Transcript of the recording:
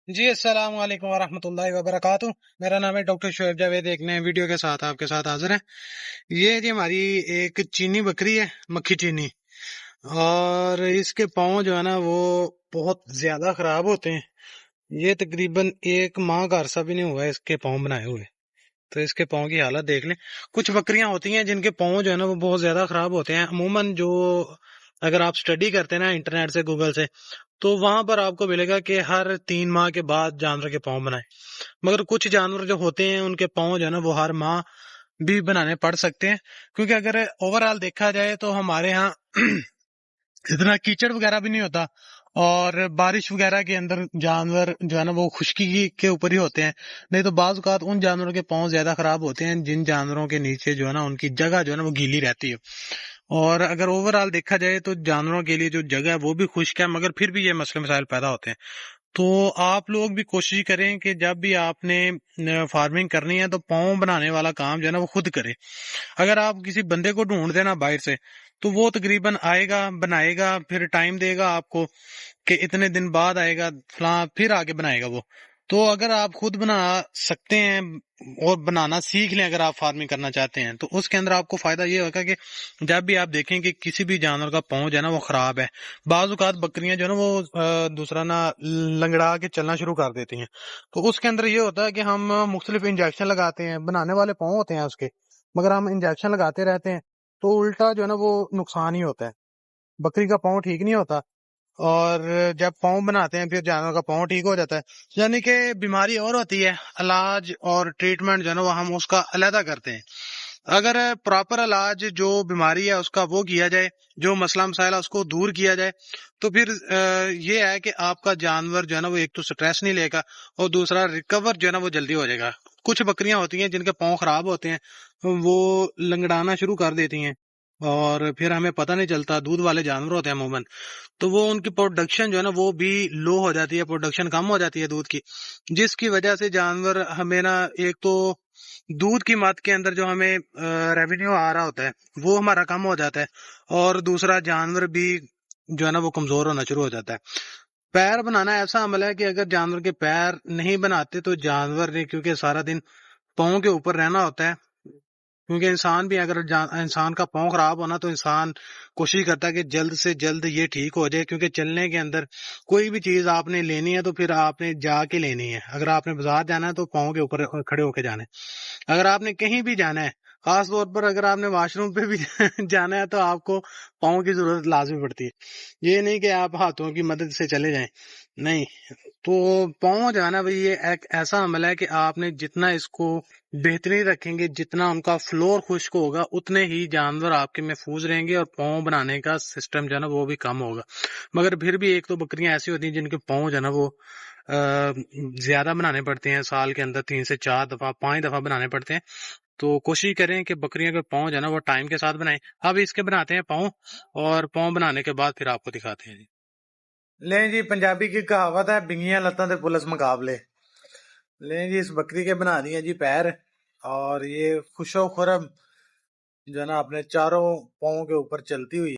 जी अस्सलाम वालेकुम वरहमतुल्लाहि वबरकातुह। मेरा नाम है डॉक्टर शोएब जावेद। एक नए वीडियो के साथ आपके साथ हाजिर है। ये जी हमारी एक चीनी बकरी है, मक्खी चीनी। और इसके पाँव जो है ना वो बहुत ज्यादा खराब होते हैं। ये तकरीबन एक माह का अरसा भी नहीं हुआ है इसके पाँव बनाए हुए। तो इसके पाँव की हालत देख लें। कुछ बकरियां होती हैं जिनके पाँव जो है ना वो बहुत ज्यादा खराब होते हैं। अमूमन जो अगर आप स्टडी करते हैं ना इंटरनेट से, गूगल से, तो वहां पर आपको मिलेगा कि हर 3 माह के बाद जानवर के पाँव बनाए। मगर कुछ जानवर जो होते हैं उनके पाँव जो है ना वो हर माह भी बनाने पड़ सकते हैं। क्योंकि अगर ओवरऑल देखा जाए तो हमारे यहाँ इतना कीचड़ वगैरह भी नहीं होता। और बारिश वगैरह के अंदर जानवर जो है ना वो खुश्की के ऊपर ही होते हैं। नहीं तो बाज औकात उन जानवरों के पाँव ज्यादा खराब होते हैं जिन जानवरों के नीचे जो है ना उनकी जगह जो है ना वो गीली रहती है। और अगर ओवरऑल देखा जाए तो जानवरों के लिए जो जगह है वो भी खुश्क है, मगर फिर भी ये मसले मसाइल पैदा होते हैं। तो आप लोग भी कोशिश करें कि जब भी आपने फार्मिंग करनी है तो पाँव बनाने वाला काम जो है ना वो खुद करें। अगर आप किसी बंदे को ढूंढ देना बाहर से, तो वो तकरीबन आएगा, बनाएगा, फिर टाइम देगा आपको कि इतने दिन बाद आएगा फलां, फिर आके बनाएगा वो। तो अगर आप खुद बना सकते हैं और बनाना सीख लें, अगर आप फार्मिंग करना चाहते हैं, तो उसके अंदर आपको फायदा ये होगा कि जब भी आप देखें कि किसी भी जानवर का पाँव जो है ना वो खराब है। बाज औकात बकरियां जो है ना वो दूसरा ना लंगड़ा के चलना शुरू कर देती हैं। तो उसके अंदर ये होता है कि हम मुख्तलिफ इंजेक्शन लगाते हैं, बनाने वाले पाँव होते हैं उसके, मगर हम इंजेक्शन लगाते रहते हैं। तो उल्टा जो है ना वो नुकसान ही होता है, बकरी का पाँव ठीक नहीं होता। और जब पाँव बनाते हैं फिर जानवर का पाँव ठीक हो जाता है। यानी कि बीमारी और होती है, इलाज और ट्रीटमेंट जो है ना वो हम उसका अलहदा करते हैं। अगर प्रॉपर इलाज जो बीमारी है उसका वो किया जाए, जो मसला मसाइल है उसको दूर किया जाए, तो फिर ये है कि आपका जानवर जो है ना वो एक तो स्ट्रेस नहीं लेगा, और दूसरा रिकवर जो है ना वो जल्दी हो जाएगा। कुछ बकरियां होती हैं जिनके पाँव खराब होते हैं, वो लंगड़ाना शुरू कर देती हैं और फिर हमें पता नहीं चलता। दूध वाले जानवर होते हैं अमूमन, तो वो उनकी प्रोडक्शन जो है ना वो भी लो हो जाती है, प्रोडक्शन कम हो जाती है दूध की, जिसकी वजह से जानवर हमें ना, एक तो दूध की मद के अंदर जो हमें रेवेन्यू आ रहा होता है वो हमारा कम हो जाता है, और दूसरा जानवर भी जो है ना वो कमजोर होना शुरू हो जाता है। पैर बनाना ऐसा अमल है कि अगर जानवर के पैर नहीं बनाते तो जानवर ने, क्योंकि सारा दिन पाँव के ऊपर रहना होता है, क्योंकि इंसान भी अगर इंसान का पाँव खराब होना तो इंसान कोशिश करता है कि जल्द से जल्द ये ठीक हो जाए। क्योंकि चलने के अंदर कोई भी चीज आपने लेनी है तो फिर आपने जाके लेनी है। अगर आपने बाजार जाना है तो पाँव के ऊपर खड़े होके जाना है। अगर आपने कहीं भी जाना है, खास तौर पर अगर आपने वॉशरूम पे भी जाना है, तो आपको पाँव की जरूरत लाजमी पड़ती है। ये नहीं कि आप हाथों की मदद से चले जाएं, नहीं। तो पाँव जो है ना भाई, ये एक ऐसा अमल है कि आपने जितना इसको बेहतरीन रखेंगे, जितना उनका फ्लोर खुश्क होगा, उतने ही जानवर आपके महफूज रहेंगे और पाँव बनाने का सिस्टम जो है ना वो भी कम होगा। मगर फिर भी एक तो बकरियां ऐसी होती हैं जिनके पाँव जो है ना वो ज्यादा बनाने पड़ते हैं, साल के अंदर 3 से 4 दफा, 5 दफा बनाने पड़ते हैं। तो कोशिश करें कि बकरियों के पाँव जो है ना वो टाइम के साथ बनाएं। अब इसके बनाते हैं पाँव, और पाँव बनाने के बाद फिर आपको दिखाते हैं जी। ले जी, पंजाबी की कहावत है, बिंगियां लत्तां ते पुलिस मुकाबले। ले जी, इस बकरी के बना दिए जी पैर, और ये खुशो खुरम जो है ना अपने चारों पाँव के ऊपर चलती हुई